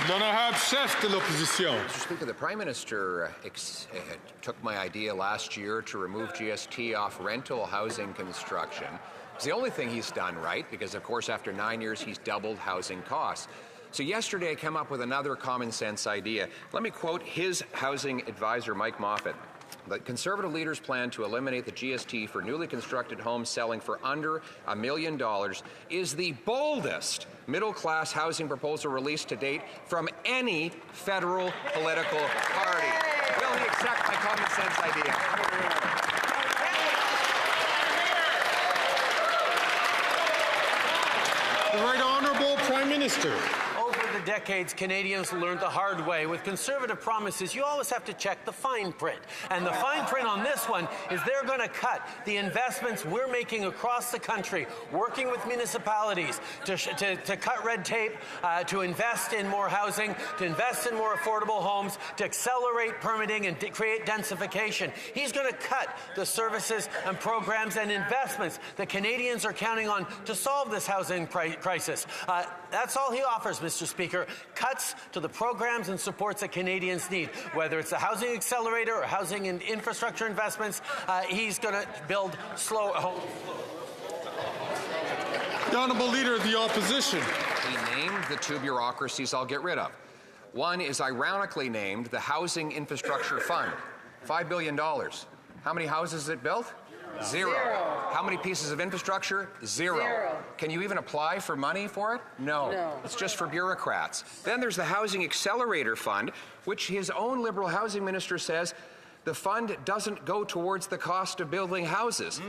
L'honorable chef de l'opposition. Mr. Speaker, the Prime Minister took my idea last year to remove GST off rental housing construction. It's the only thing he's done right, because of course after 9 years he's doubled housing costs. So yesterday I came up with another common sense idea. Let me quote his housing advisor, Mike Moffat. The Conservative leaders plan to eliminate the GST for newly constructed homes selling for under $1 million is the boldest middle-class housing proposal released to date from any federal political party. Will he accept my common sense idea? The Right Honourable Prime Minister. Over the decades, Canadians learned the hard way. With Conservative promises, you always have to check the fine print. And the fine print on this one is they're going to cut the investments we're making across the country, working with municipalities to cut red tape, to invest in more housing, to invest in more affordable homes, to accelerate permitting and create densification. He's going to cut the services and programs and investments that Canadians are counting on to solve this housing crisis. That's all he offers, Mr. Speaker. Cuts to the programs and supports that Canadians need. Whether it's the housing accelerator or housing and infrastructure investments, he's going to build slow homes. The Honourable Leader of the Opposition. He named the two bureaucracies I'll get rid of. One is ironically named the Housing Infrastructure Fund. $5 billion. How many houses is it built? Zero. How many pieces of infrastructure? Zero. Can you even apply for money for it? No. It's just for bureaucrats. Then there's the Housing Accelerator Fund, which his own Liberal housing minister says the fund doesn't go towards the cost of building houses.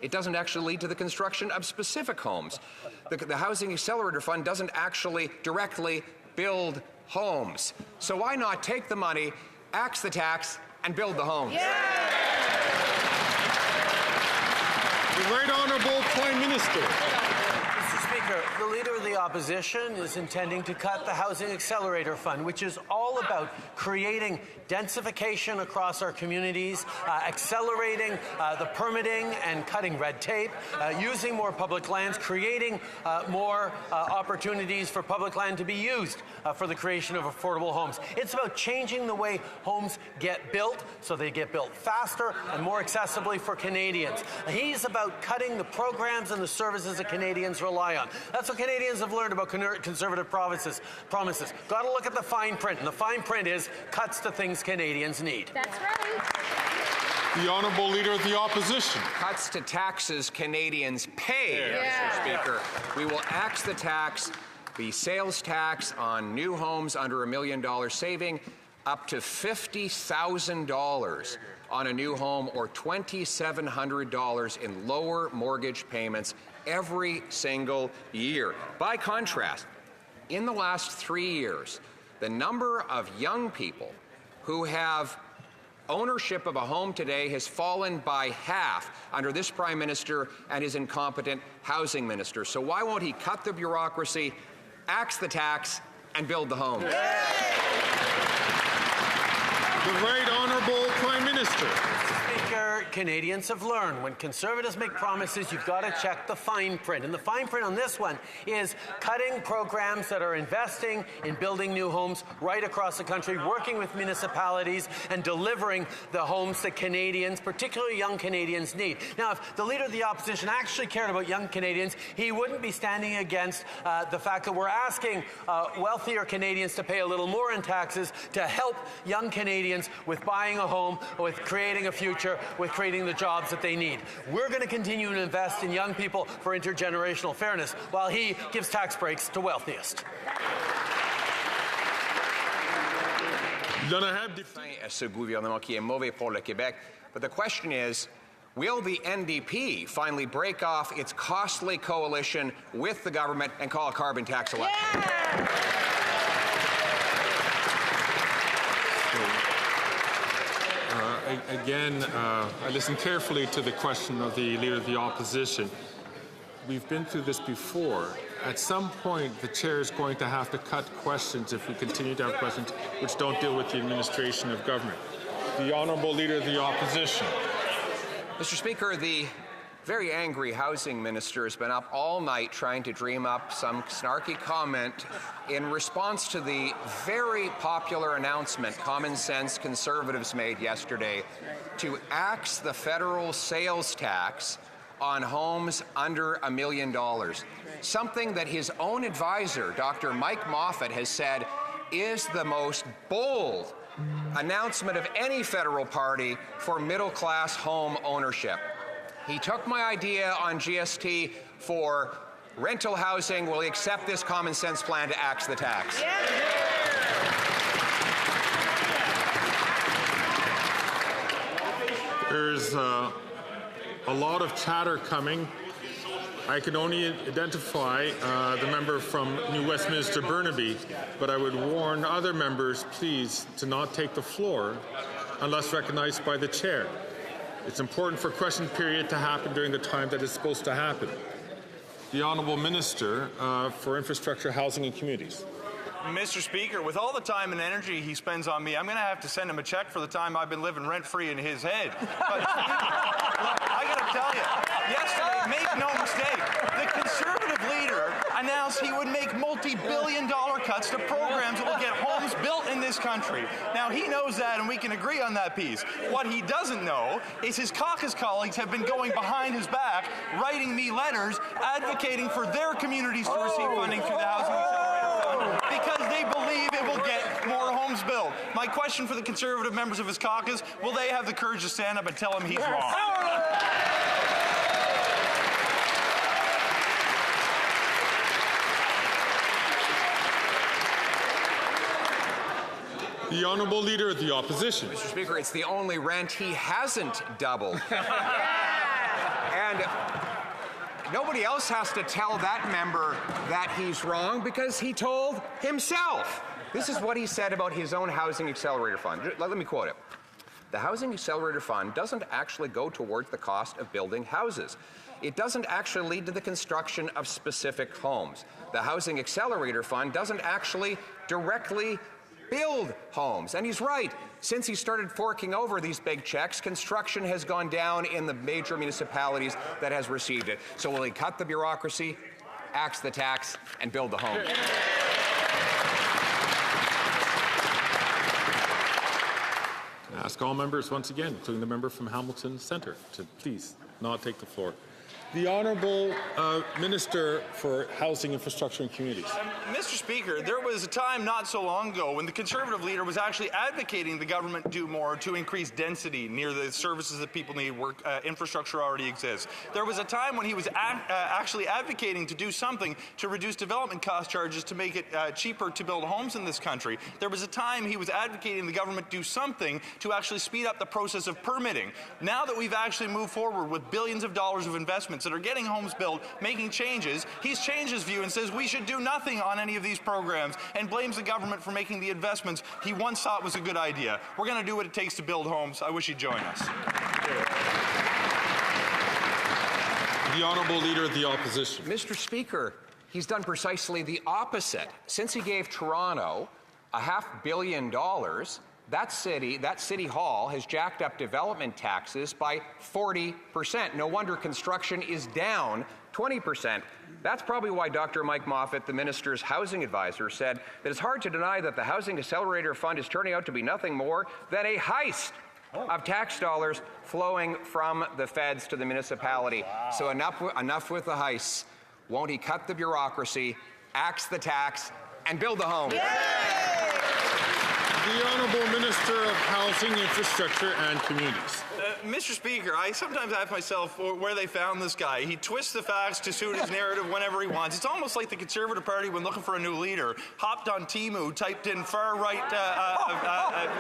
It doesn't actually lead to the construction of specific homes. The Housing Accelerator Fund doesn't actually directly build homes. So why not take the money, axe the tax, and build the homes? The Right Honourable Prime Minister. Mr. Speaker, the Leader of the Opposition is intending to cut the Housing Accelerator Fund, which is all about creating densification across our communities, accelerating the permitting and cutting red tape, using more public lands, creating more opportunities for public land to be used for the creation of affordable homes. It's about changing the way homes get built so they get built faster and more accessibly for Canadians. He's about cutting the programs and the services that Canadians rely on. That's what Canadians have learned about Conservative promises. Got to look at the fine print, and the fine print is cuts to things Canadians need. That's right. The Honourable Leader of the Opposition. Cuts to taxes Canadians pay, Mr. Speaker. We will axe the tax, the sales tax on new homes under $1 million, saving up to $50,000 on a new home or $2,700 in lower mortgage payments every single year. By contrast, in the last 3 years, the number of young people who have ownership of a home today has fallen by half under this Prime Minister and his incompetent housing minister. So why won't he cut the bureaucracy, axe the tax, and build the homes? The Right Honourable Prime Minister. Speaker, Canadians have learned when Conservatives make promises, you've got to check the fine print. And the fine print on this one is cutting programs that are investing in building new homes right across the country, working with municipalities and delivering the homes that Canadians, particularly young Canadians, need. Now, if the Leader of the Opposition actually cared about young Canadians, he wouldn't be standing against the fact that we're asking wealthier Canadians to pay a little more in taxes to help young Canadians with buying a home, with creating a future, with creating the jobs that they need. We're going to continue to invest in young people for intergenerational fairness while he gives tax breaks to wealthiest. Ce gouvernement qui est mauvais pour le Québec. But the question is, will the NDP finally break off its costly coalition with the government and call a carbon tax election? Again, I listened carefully to the question of the Leader of the Opposition. We've been through this before. At some point, the chair is going to have to cut questions if we continue to have questions which don't deal with the administration of government. The Honourable Leader of the Opposition. Mr. Speaker, the very angry housing minister has been up all night trying to dream up some snarky comment in response to the very popular announcement Common Sense Conservatives made yesterday to axe the federal sales tax on homes under $1 million. Something that his own advisor, Dr. Mike Moffat, has said is the most bold announcement of any federal party for middle-class home ownership. He took my idea on GST for rental housing. Will he accept this common sense plan to axe the tax? Yeah. There's a lot of chatter coming. I can only identify the member from New Westminster Burnaby, but I would warn other members, please, to not take the floor unless recognized by the chair. It's important for question period to happen during the time that it's supposed to happen. The Honourable Minister for Infrastructure, Housing and Communities. Mr. Speaker, with all the time and energy he spends on me, I'm going to have to send him a check for the time I've been living rent-free in his head. But I got to tell you, yesterday, make no mistake, the Conservative leader announced he would make multi-billion-dollar cuts to programs that will get homes built in this country. Now, he knows that, and we can agree on that piece. What he doesn't know is his caucus colleagues have been going behind his back, writing me letters advocating for their communities to receive funding through the Housing Accelerator Fund because they believe it will get more homes built. My question for the Conservative members of his caucus, will they have the courage to stand up and tell him he's wrong? The Honourable Leader of the Opposition. Mr. Speaker, it's the only rent he hasn't doubled. And nobody else has to tell that member that he's wrong because he told himself. This is what he said about his own Housing Accelerator Fund. Let me quote it. The Housing Accelerator Fund doesn't actually go towards the cost of building houses. It doesn't actually lead to the construction of specific homes. The Housing Accelerator Fund doesn't actually directly build homes. And he's right. Since he started forking over these big checks, construction has gone down in the major municipalities that has received it. So will he cut the bureaucracy, axe the tax, and build the homes? I ask all members once again, including the member from Hamilton Centre, to please not take the floor. The Honourable Minister for Housing, Infrastructure and Communities. Mr. Speaker, there was a time not so long ago when the Conservative leader was actually advocating the government do more to increase density near the services that people need. Infrastructure already exists. There was a time when he was actually advocating to do something to reduce development cost charges to make it cheaper to build homes in this country. There was a time he was advocating the government do something to actually speed up the process of permitting. Now that we've actually moved forward with billions of dollars of investments that are getting homes built, making changes, he's changed his view and says we should do nothing on any of these programs and blames the government for making the investments he once thought was a good idea. We're going to do what it takes to build homes. I wish he'd join us. The Honourable Leader of the Opposition. Mr. Speaker, he's done precisely the opposite. Since he gave Toronto $500 million, that city hall has jacked up development taxes by 40%. No wonder construction is down 20%. That's probably why Dr. Mike Moffat, the minister's housing advisor, said that it's hard to deny that the Housing Accelerator Fund is turning out to be nothing more than a heist of tax dollars flowing from the feds to the municipality. Wow. So enough with the heists. Won't he cut the bureaucracy, axe the tax, and build the home? The Honourable Minister of Housing, Infrastructure and Communities. Mr. Speaker, I sometimes ask myself where they found this guy. He twists the facts to suit his narrative whenever he wants. It's almost like the Conservative Party, when looking for a new leader, hopped on Temu, typed in far-right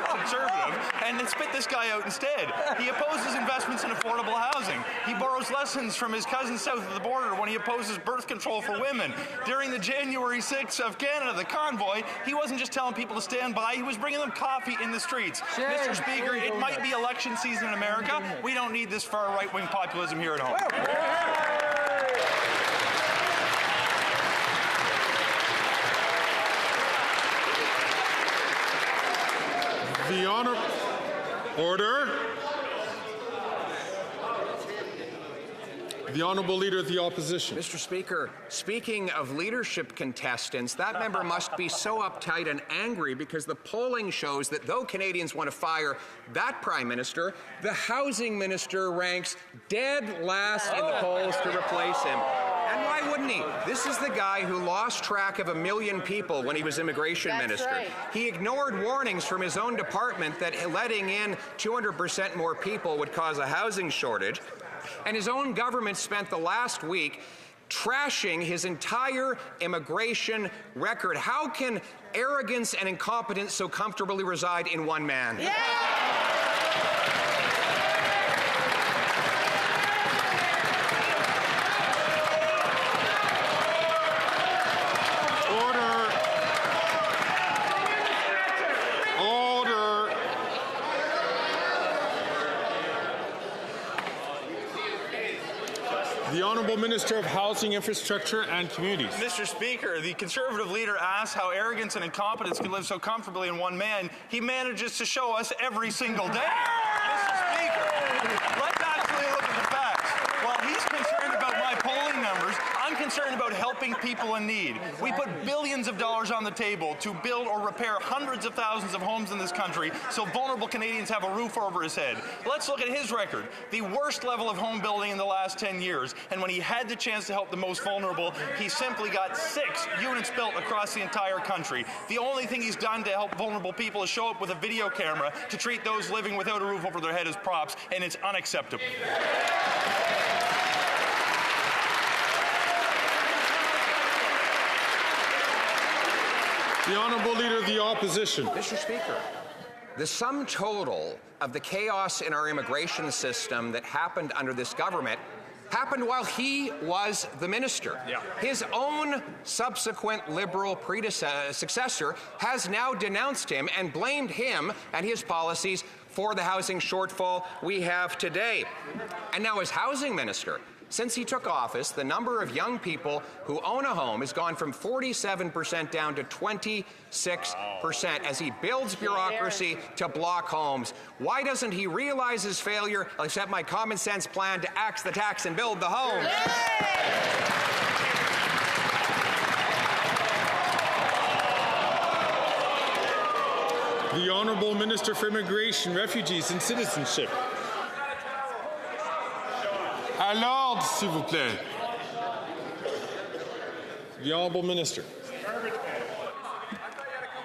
Conservative, and then spit this guy out instead. He opposes investments in affordable housing. He borrows lessons from his cousin south of the border when he opposes birth control for women. During the January 6th of Canada, the convoy, he wasn't just telling people to stand by, he was bringing them coffee in the streets. Mr. Speaker, it might be election season in America. We don't need this far right-wing populism here at home. The Order. The Honourable Leader of the Opposition. Mr. Speaker, speaking of leadership contestants, that member must be so uptight and angry because the polling shows that though Canadians want to fire that Prime Minister, the Housing Minister ranks dead last in the polls to replace him. And why wouldn't he? This is the guy who lost track of 1 million people when he was Immigration Minister. Right. He ignored warnings from his own department that letting in 200% more people would cause a housing shortage. And his own government spent the last week trashing his entire immigration record. How can arrogance and incompetence so comfortably reside in one man? Yeah! The Honourable Minister of Housing, Infrastructure and Communities. Mr. Speaker, the Conservative leader asks how arrogance and incompetence can live so comfortably in one man. He manages to show us every single day. Mr. Speaker, let's actually look at the facts. While he's concerned about my polling numbers, I'm concerned about helping people in need. We put billions of dollars on the table to build or repair hundreds of thousands of homes in this country so vulnerable Canadians have a roof over his head. Let's look at his record. The worst level of home building in the last 10 years. And when he had the chance to help the most vulnerable, he simply got 6 units built across the entire country. The only thing he's done to help vulnerable people is show up with a video camera to treat those living without a roof over their head as props, and it's unacceptable. The Honourable Leader of the Opposition. Mr. Speaker, the sum total of the chaos in our immigration system that happened under this government happened while he was the minister. Yeah. His own subsequent Liberal successor has now denounced him and blamed him and his policies for the housing shortfall we have today. And now as housing minister, since he took office, the number of young people who own a home has gone from 47% down to 26% as he builds bureaucracy to block homes. Why doesn't he realize his failure, accept my common sense plan to axe the tax and build the home? The Honourable Minister for Immigration, Refugees and Citizenship. À l'ordre, s'il vous plaît. The Honourable Minister.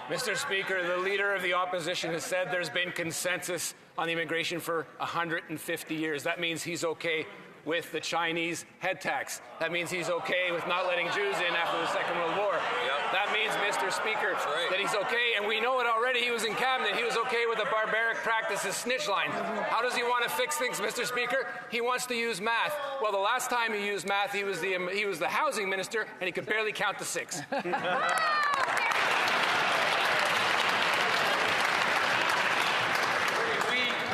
Mr. Speaker, the Leader of the Opposition has said there's been consensus on immigration for 150 years. That means he's okay with the Chinese head tax. That means he's okay with not letting Jews in after the Second World War. That means, Mr. Speaker, that he's okay, and we know it already. He was in cabinet. He was okay with the barbaric practices snitch line. How does he want to fix things, Mr. Speaker? He wants to use math. Well, the last time he used math, he was the housing minister, and he could barely count to 6.